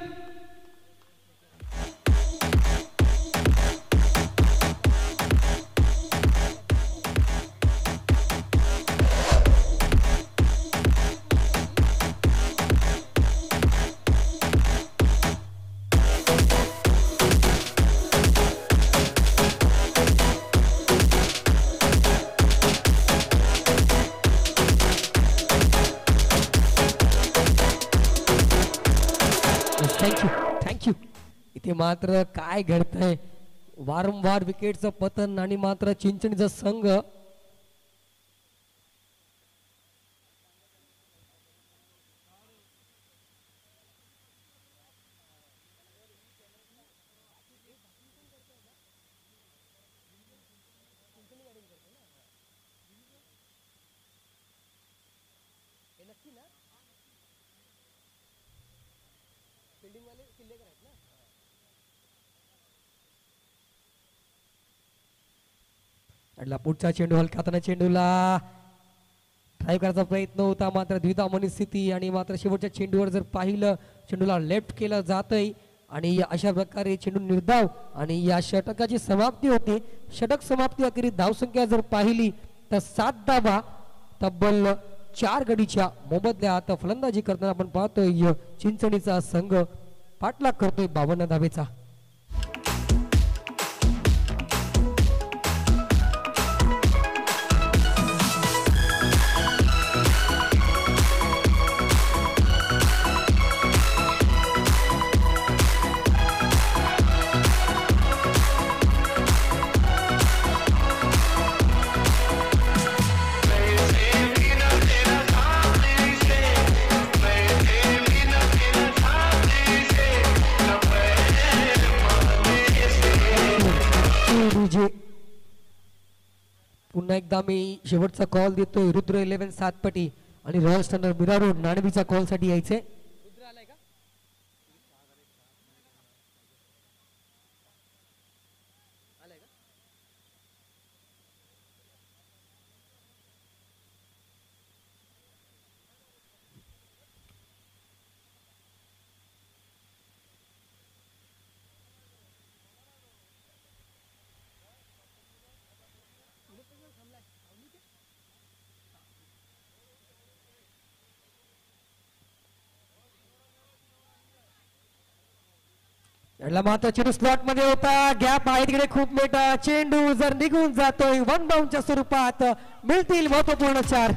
थँक्यू. इथे मात्र काय घडतंय, वारंवार विकेटचं पतन आणि मात्र चिंचणीचा संघ पुढचा चेंडू हलका हाताने चेंडूला ड्राईव्ह करायचा प्रयत्न होता, मात्र द्विधामनी स्थिती आणि मात्र शेवटच्या चेंडूवर जर पाहिलं चेंडूला लेफ्ट केलं जातंय आणि अशा प्रकारे चेंडू निर्धाव आणि या षटकाची समाप्ती होते. षटक समाप्ती अखेरीस धावसंख्या जर पाहिली तर 7 धावा तब्बल 4 गडीच्या मोबदल्यात फलंदाजी करताना आपण पाहतोय चिंचणीचा संघ पाठलाग करतोय 52 धावेचा. पुन्हा एकदा मी शेवटचा कॉल देतोय. रुद्र 11 सातपटी आणि रॉयल स्टँडर्ड मिरा रोड नाणबीचा कॉल साठी यायचे. याला मात्र चेंडू स्लॉट मध्ये होता, गॅप आहे तिकडे खूप मोठा. चेंडू जर निघून जातोय 1 बाउंडच्या स्वरूपात, मिळतील महत्वपूर्ण 4.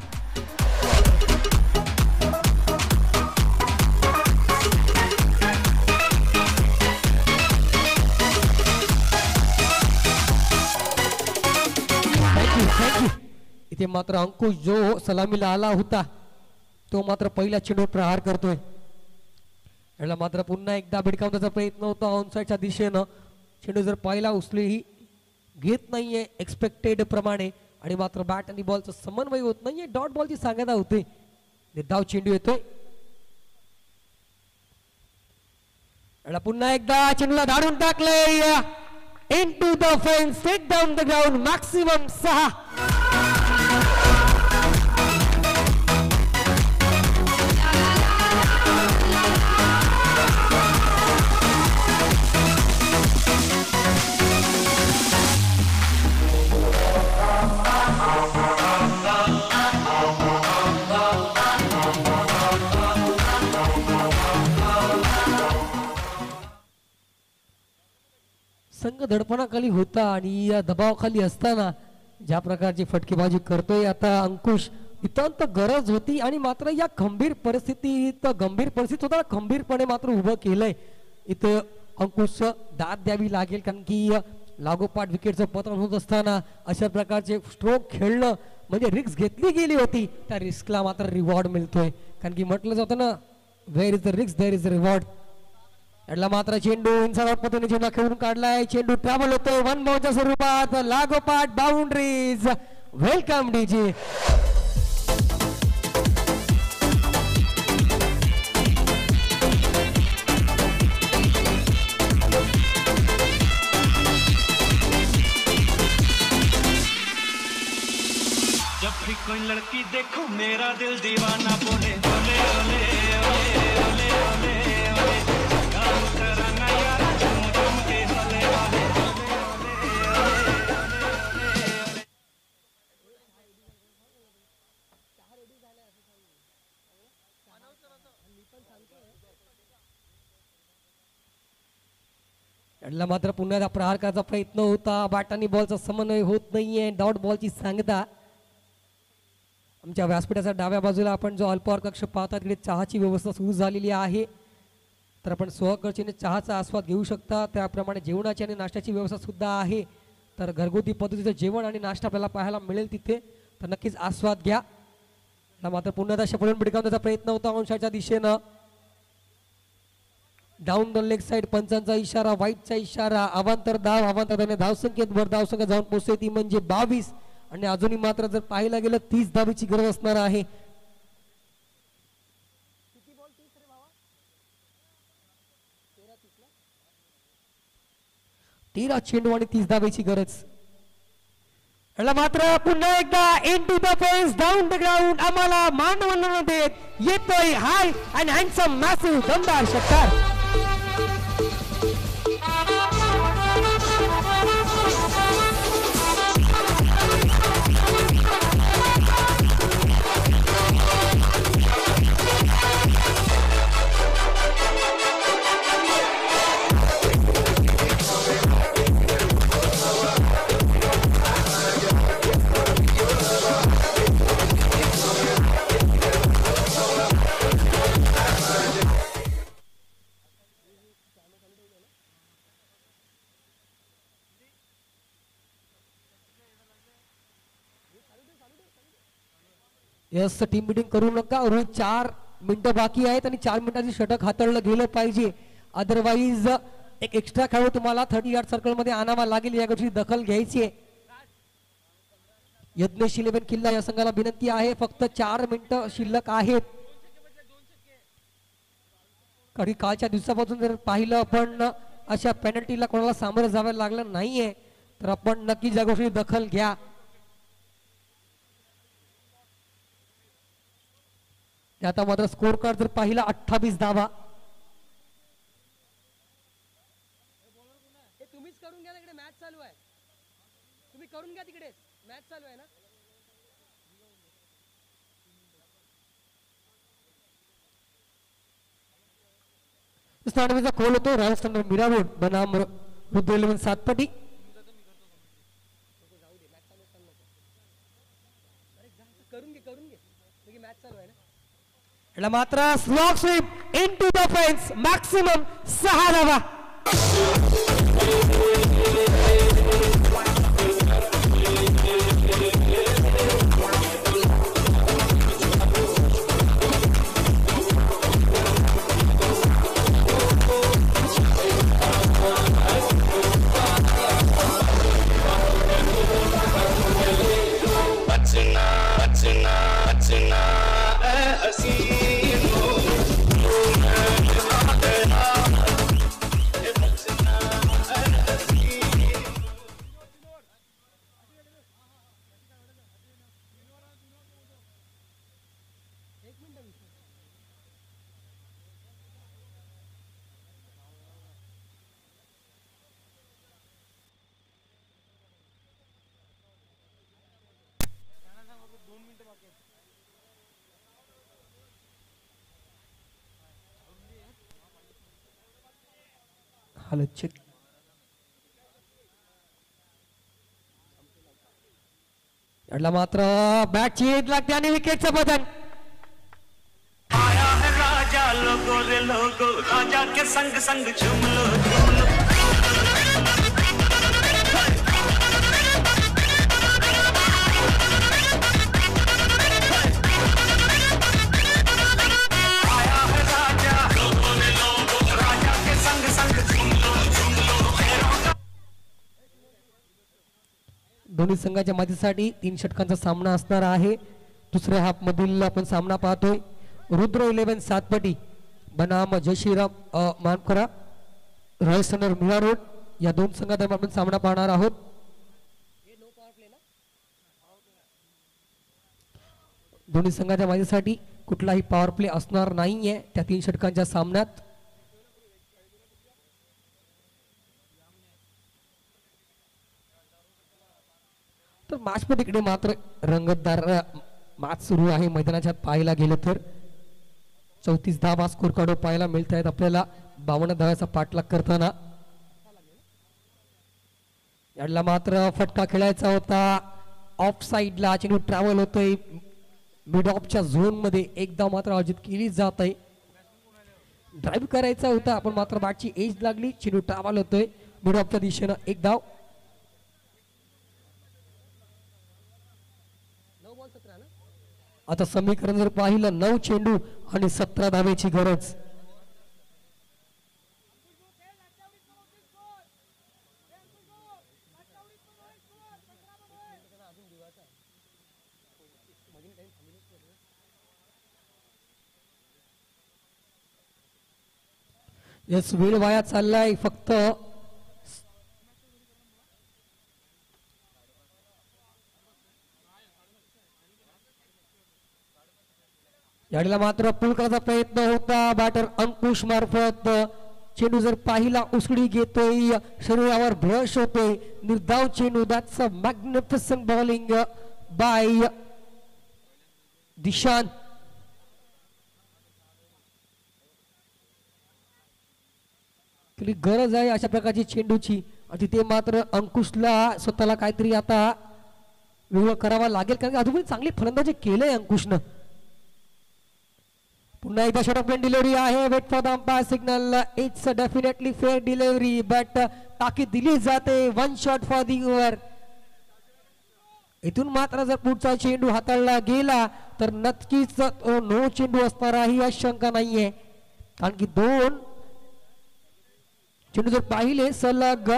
थँक्यू. इथे मात्र अंकुश जो सलामीला आला होता तो मात्र पहिल्या चेंडूवर प्रहार करतोय. याला मात्र पुन्हा एकदा भिडकावण्याचा प्रयत्न होता ऑनसाईडच्या दिशेनं. चेंडू जर पहिला उचलेही घेत नाहीये एक्सपेक्टेड प्रमाणे आणि मात्र बॅट आणि बॉलचं समन्वय होत नाहीये. डॉट बॉलची सांगता होते. निर्धाव चेंडू येतोय. याला पुन्हा एकदा चेंडूला धाडून टाकलंय into the fence, take down the ground, maximum 6. संघ दडपणाखाली होता आणि या दबावाखाली असताना ज्या प्रकारची फटकेबाजी करतोय आता अंकुश नितांत गरज होती आणि मात्र या गंभीर परिस्थितीत होता खंबीरपणे मात्र उभं केलंय इथं अंकुश दाद द्यावी लागेल कारण की लागोपाठ विकेटचं पतन होत असताना अशा प्रकारचे स्ट्रोक खेळणं म्हणजे रिस्क घेतली गेली होती त्या रिस्कला मात्र रिवॉर्ड मिळतोय कारण की म्हटलं जातं ना where is the risk there is the reward. यातला मात्र चेंडू इन्साइड पद्धतीने चेंडू खेळून काढलाय चेंडू ट्रॅव्हल होतोय वन बाउंडच्या स्वरूपात लागोपाठ बाउंड्रीज. वेलकम डीजी. जब भी कोई लड़की देखो मेरा दिल दीवाना बोले ओले ओले ओले ओले ओले ओले काम कराना यारा झूम झूम के ओले ओले यातला मात्र पुन्हा एकदा प्रहार करायचा प्रयत्न होता बॅट आणि बॉलचा समन्वय होत नाहीये डॉट बॉलची सांगता. आमच्या व्यासपीठाच्या डाव्या बाजूला आपण जो अल्पहार कक्ष पाहता तिकडे चहाची व्यवस्था सुरू झालेली आहे तर आपण स्वखर्चीने चहाचा आस्वाद घेऊ शकता त्याप्रमाणे जेवणाची आणि नाश्त्याची व्यवस्था सुद्धा आहे तर घरगुती पद्धतीचं जेवण आणि नाश्ता आपल्याला पाहायला मिळेल तिथे तर नक्कीच आस्वाद घ्या. मात्र पुन्हा एकदा शपळून भिडकावण्याचा प्रयत्न होता अंशाच्या दिशेनं डाऊन द लेग साइड पंचांचा इशारा वाईटचा इशारा अवांतर धावसंख्येत धावसंख्येत धावसंख्या जाऊन पोहोचते ती म्हणजे 22 आणि अजूनही मात्र जर पाहायला गेलं 30 धावेची गरज असणार आहे. 13 चेंडू आणि 30 धावेची गरज. याला मात्र पुन्हा एकदा into the face down the ground आम्हाला मानवंदना देत येतोय हाय अँड हँडसम मॅसिव्ह दमदार षटकार. यस टीम मिटिंग करू नका रोज 4 मिनिटं बाकी आहेत आणि 4 मिनिटांची षटक हाताळलं गेलं पाहिजे अदरवाईज एक एक्स्ट्रा खेळू तुम्हाला 30 यार्ड सर्कल मध्ये आणावा लागेल या गोष्टी दखल घ्यायची आहे. यज्ञेश 11 किल्ला या संघाला विनंती आहे फक्त 4 मिनिटं शिल्लक आहेत. कधी कालच्या दिवसापासून जर पाहिलं आपण अशा पेनल्टीला कोणाला सामोरं जावं लागलं नाहीये तर आपण नक्कीच या गोष्टी दखल घ्या. आता मात्र स्कोर कार्ड जर पाहिला 28 धावा. तुम्हीच करून घ्या तिकडे मॅच चालू आहे तुम्ही करून घ्या तिकडे मॅच चालू आहे ना. स्थानचा खोल होतो राजस्थान मिरावोड बनाम रुद्र 11 सातपटी. करून घे मॅच चालू आहे ना. याला मात्र slog sweep into the fence maximum 6 धावा. हालत चेक याला मात्र बॅटची एज लागते आणि विकेटचं बदल. आया है राजा लोगो रे लोगो राजा के संग संग झूम लो झूम लो आया है राजा लोगो रे लोगो राजा के संग संग झूम लो शेरों का दोन्ही संघाच्या मातीसाठी 3 षटकांचा सामना असणार आहे. दुसऱ्या हाफ मधील आपण सामना पाहतोय. रुद्र 11 सातपटी बनाम जय श्रीराम मानकरा रॉयल सनर मिरा रोड या दोन संघादरम्यान आपण सामना पाहणार आहोत. दोन्ही संघाच्या मातीसाठी कुठलाही पॉवर प्ले असणार नाहीये त्या 3 षटकांच्या सामन्यात. तर मॅचमध्ये इकडे मात्र रंगतदार मॅच सुरू आहे. मैदानाच्या पाहायला गेलं तर 34 धावा स्कोर कार्ड पाहायला मिळत आहेत आपल्याला 52 धाव्याचा पाठलाग करताना. याला मात्र फटका खेळायचा होता. ऑफ साइडला चेंडू ट्रॅव्हल होतोय मिड ऑफच्या झोन मध्ये. एकदा मात्र अर्जित केली जात आहे. ड्राईव्ह करायचा होता पण मात्र बॅटची एज लागली. चेंडू ट्रॅव्हल होतोय मिड ऑफच्या दिशेनं. एक धाव. आता समीकरण जर पाहिलं 9 चेंडू आणि 17 धावेची गरज. यस वेळ वाया चाललाय फक्त. याडीला मात्र पुल करायचा प्रयत्न होता बॅटर अंकुश मार्फत. चेंडू जर पाहिला उसळी घेतोय शरीरावर ब्रश होतोय. निर्धाव चेंडू. That's a magnificent bowling by Dishan. गरज आहे अशा प्रकारची चेंडूची आणि तिथे मात्र अंकुशला स्वतःला काहीतरी आता वेगळं करावं लागेल कारण अजूनही चांगली फलंदाजी केलंय अंकुशनं. पुन्हा एकदा शॉर्ट ऑफ डिलिव्हरी आहे. Wait for the umpire signal. It's definitely fair delivery but ताकीद दिली जाते. 1 शॉट फॉर दी ओव्हर. इथून मात्र जर पुढचा चेंडू हाताळला गेला तर नक्कीच नो चेंडू असणार आहे या शंका नाहीये कारण की 2 चेंडू जर पाहिले सलग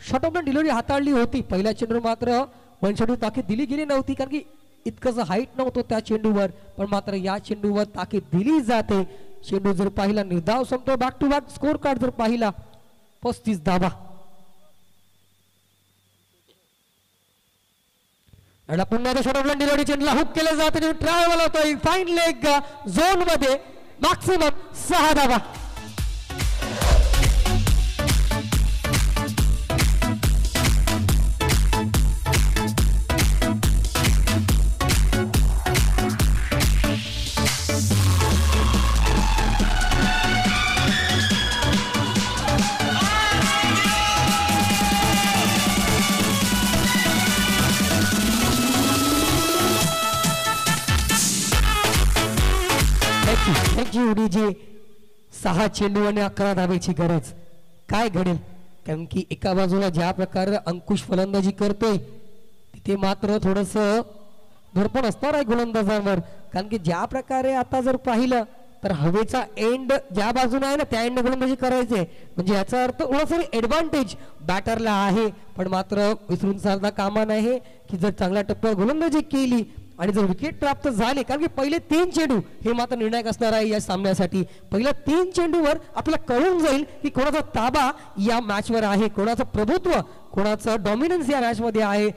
शॉर्ट ऑफ डिलिव्हरी हाताळली होती. पहिल्या चेंडू मात्र 1 चेंडू ताकीद दिली गेली नव्हती कारण की इतकंच हाईट नव्हतं त्या चेंडूवर. पण मात्र या चेंडूवर ताकीद दिली जाते. चेंडू जर पाहिला निर्धाव संपतो. Back to back score card जर पाहिला 35 धावा. आणि पुन्हा शॉर्ट ऑफ डिलिव्हरी चेंडूला हुक केलं जातं. ट्रॅव्हल होतोय फाईन लेग झोन मध्ये. मॅक्सिमम 6 धावा. जी 6 चेंडू आणि 11 धावेची गरज. काय घडेल कारण की एका बाजूला ज्या प्रकारे अंकुश फलंदाजी करतोय तिथे मात्र थोडस धडपण असणार आहे गोलंदाजांवर कारण की ज्या प्रकारे आता जर पाहिलं तर हवेचा एंड ज्या बाजूने आहे ना त्या एंड गोलंदाजी करायचे म्हणजे याचा अर्थ थोडासा ऍडव्हान्टेज बॅटरला आहे. पण मात्र विसरून चालता कामा नये की जर चांगल्या टप्प्यावर गोलंदाजी केली आणि जर विकेट प्राप्त झाले कारण की पहिले 3 चेंडू हे मात्र निर्णायक असणार आहे या सामन्यासाठी. पहिल्या 3 चेंडूवर आपल्याला कळून जाईल की कोणाचा ताबा या मॅचवर आहे, कोणाचं प्रभुत्व, कोणाचं डॉमिनन्स या मॅच मध्ये आहे.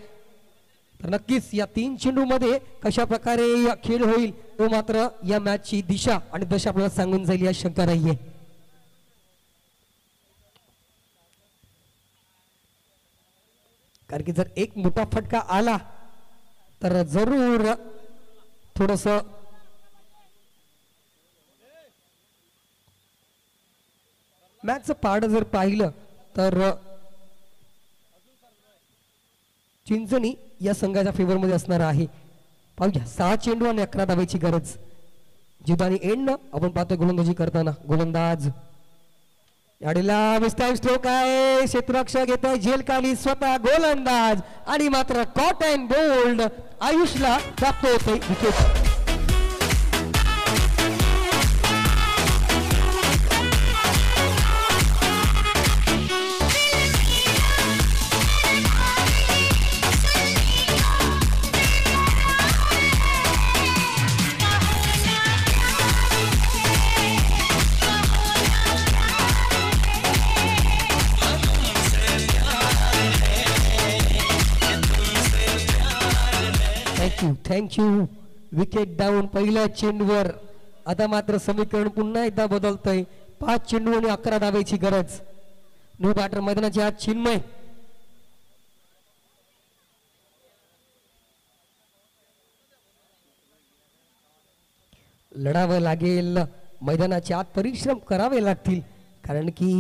तर नक्कीच या 3 चेंडू मध्ये कशा प्रकारे खेळ होईल तो मात्र या मॅचची दिशा आणि दशा आपल्याला सांगून जाईल या शंका नाहीये. कारण की जर एक मोठा फटका आला तर जरूर थोडस मॅचचं पारडं जर पाहिलं तर चिंचणी या संघाच्या फेवरमध्ये असणार आहे. पाहूया 6 चेंडू आणि 11 धावेची गरज. जिदानी एंड आपण पाहतोय गोलंदाजी करताना गोलंदाज याडीला मिस्टाईम स्ट्रोक आहे. क्षेत्ररक्षक येतोय झेल खाली स्वतः गोलंदाज आणि मात्र कॉट अँड बोल्ड आयुषला प्राप्त होते विकेट. थँक्यू. विकेट डाऊन पहिल्या चेंडूवर. आता मात्र समीकरण पुन्हा एकदा बदलतंय. 5 चेंडू आणि 11 धावेची गरज. न्यू बॅटर मैदानाची आज चिन्मय. लढावं लागेल. मैदानाच्या आत परिश्रम करावे लागतील कारण की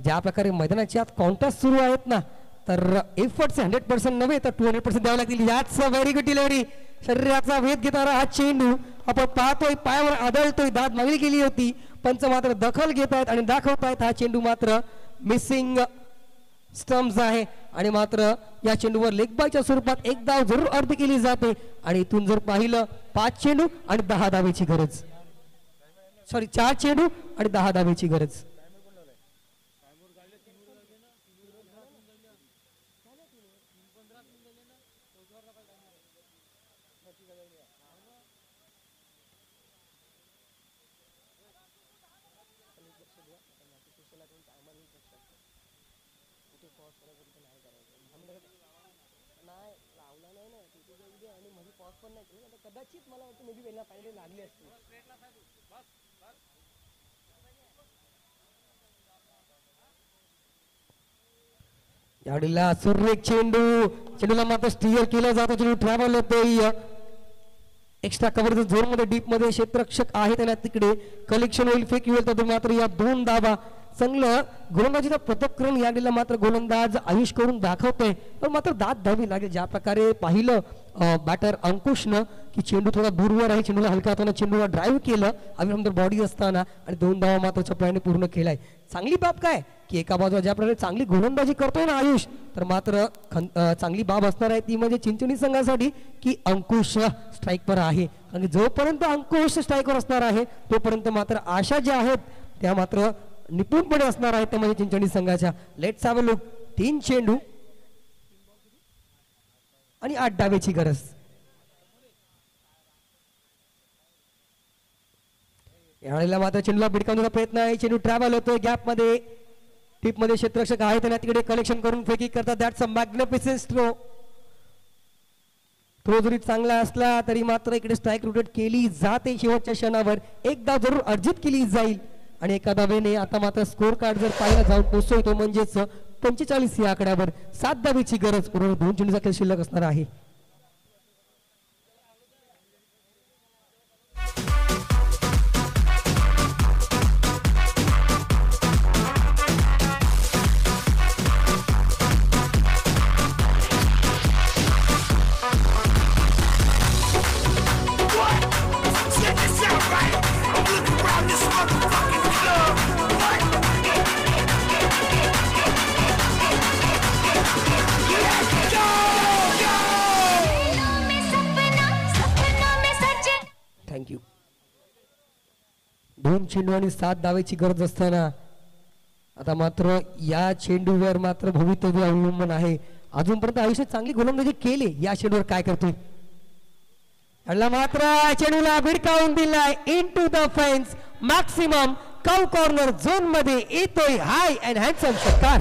ज्या प्रकारे मैदानाच्या आत कॉन्टेस्ट सुरू आहेत ना तर एफर्ट्स 100% नव्हे तर 200% द्यावे लागतील. याच व्हेरी गुड डिलिव्हरी. शरीराचा वेध घेणारा हा चेंडू आपण पाहतोय पायावर आदळतोय. दाद मागणी केली होती पंच मात्र दखल घेत आहेत आणि दाखवतायत हा चेंडू मात्र मिसिंग स्टम्प्स आहे आणि मात्र या चेंडूवर लेग बायच्या स्वरूपात एक धाव जरूर अर्ध केली जाते आणि इथून जर पाहिलं 5 चेंडू आणि 10 धावेची गरज. 4 चेंडू आणि 10 धावेची गरज. कदाचित मला वाटतं मेबी वेळेला पाहिजे लागली असते. याडीला सुरेख चेंडू. चेंडूला मात्र स्टीअर केला जातो. चेंडू ट्रॅव्हल होतोय एक्स्ट्रा कव्हर झोन मध्ये डीप मध्ये. क्षेत्ररक्षक आहे त्याला तिकडे कलेक्शन होईल फेक होईल तर मात्र या 2 धावा. चांगलं गोलंदाजीचा पथकक्रम याडीला मात्र गोलंदाज आयुष करून दाखवतोय पण मात्र दाद द्यावी लागेल. ज्या प्रकारे पाहिलं बॅटर अंकुशनं की चेंडू थोडा दूरवर आहे. चेंडूला हलका हाताने चेंडूला ड्राईव्ह केलं अविरंदर बॉडी असताना आणि 2 धावा मात्र चपळाने पूर्ण केलाय. चांगली बाब काय की एका बाजूला ज्या प्रकारे चांगली गोलंदाजी करतोय ना आयुष तर मात्र चांगली बाब असणार आहे ती म्हणजे चिंचणी संघासाठी की अंकुश स्ट्राईकवर आहे. आणि जोपर्यंत अंकुश स्ट्राईकवर असणार आहे तोपर्यंत मात्र आशा ज्या आहेत त्या मात्र निपुणपणे असणार आहेत त्या म्हणजे चिंचणी संघाच्या. Let's have a look. 3 चेंडू आणि 8 धावेची गरज. यावेळेला मात्र चेंडूला भिडकावण्याचा प्रयत्न आहे. चेंडू ट्रॅव्हल होतोय गॅप मध्ये. टीप मध्ये क्षेत्ररक्षक आहे त्यांना तिकडे कलेक्शन करून फेकी करतात. That's a magnificent throw. Throw जरी चांगला असला तरी मात्र इकडे स्ट्राईक रोटेट केली जाते. शेवटच्या क्षणावर एक धाव जरूर अर्जित केली जाईल आणि एका धावेने आता मात्र स्कोर कार्ड जर पाहिला जाऊन पोहोचतोय तो म्हणजेच 45 या आकड्यावर. 7 धावेची गरज. पूर्ण 2 चेंडूचा खेळ शिल्लक असणार आहे. थँक्यू. 2 चेंडू आणि 7 धावेची गरज असताना आता मात्र या चेंडूवर मात्र भवितव्य अवलंबून आहे. अजूनपर्यंत आयुष्यात चांगली गोलंदाजी केली. या चेंडूवर काय करतोय मात्र चेंडूला भिडकावून दिलाय इनटू द फेन्स. मॅक्सिमम कव कॉर्नर झोन मध्ये येतोय हाय अँड हँडसम षटकार.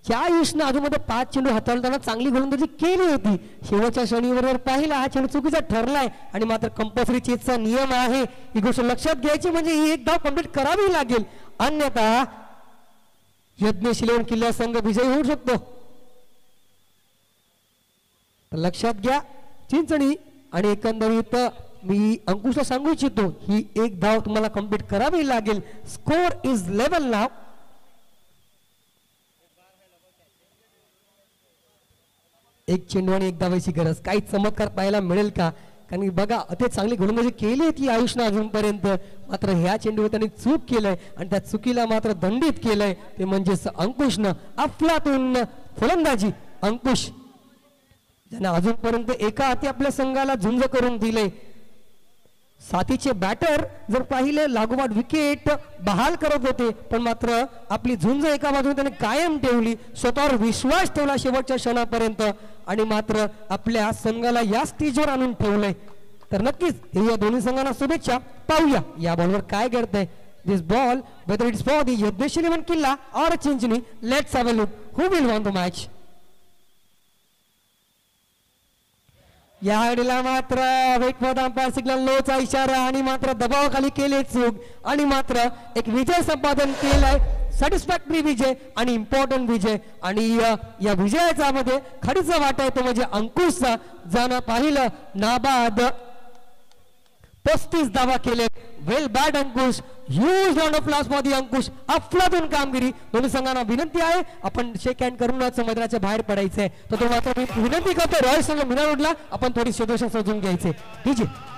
ज्या आयुषनं अजूनमध्ये 5 चेंडू हाताळताना चांगली गोलंदाजी केली होती. शेवटच्या शनिवारवर पाहिला हा चेंडू चुकीचा ठरलाय आणि मात्र कंपल्सरी चेसचा नियम आहे. ही गोष्ट लक्षात घ्यायची म्हणजे ही एक धाव कंप्लीट करावी लागेल अन्यथा यज्ञशील किल्ला संघ विजयी होऊ शकतो. तर लक्षात घ्या चिंचणी आणि एकंदरीत मी अंकुशला सांगू इच्छितो ही एक धाव तुम्हाला कम्प्लीट करावी लागेल. स्कोर इज लेवल नाव. एक चेंडू आणि एक धावायची गरज. काही चमत्कार पाहायला मिळेल का? कारण की बघा अति चांगली गोलंदाजी केली होती आयुषनं अजूनपर्यंत, मात्र ह्या चेंडूवर त्यांनी चूक केलंय आणि त्या चुकीला मात्र दंडित केलंय ते म्हणजेच अंकुशनं. अफलातून फलंदाजी अंकुश ज्यांना अजूनपर्यंत एका हाती आपल्या संघाला झुंज करून दिले. साथीचे बॅटर जर पाहिले लागोपाठ विकेट बहाल करत होते, पण मात्र आपली झुंज एका बाजूने त्याने कायम ठेवली, स्वतःवर विश्वास ठेवला शेवटच्या क्षणापर्यंत आणि मात्र आपल्या संघाला या स्टेजवर आणून ठेवलंय. तर नक्कीच हे या दोन्ही संघांना शुभेच्छा. पाहूया या बॉलवर काय घडतंय. This ball whether it's for the Yagnesh eleven Killa or Chinchani. Let's have a look who will won the match. या आडीला मात्र wait for the umpire signal लोचा इशारा आणि मात्र दबावाखाली केले चूक आणि मात्र एक विजय संपादन केलाय. सॅटिस्फॅक्टरी विजय आणि इम्पॉर्टंट विजय आणि या विजयाचा मध्ये खडीचा वाटा आहे तो म्हणजे अंकुशचा. ज्यानं पाहिलं नाबाद 35 धावा केले. Well bat Ankush. Huge round of applause for the Ankush. अफलातून कामगिरी. दोन्ही संघांना विनंती आहे आपण शेक हँड करूनच मैदानाच्या बाहेर पडायचंय. तर तो मात्र मी विनंती करतो रॉयल संघ मिना रोडला आपण थोडी सजून घ्यायचे. ठीक आहे.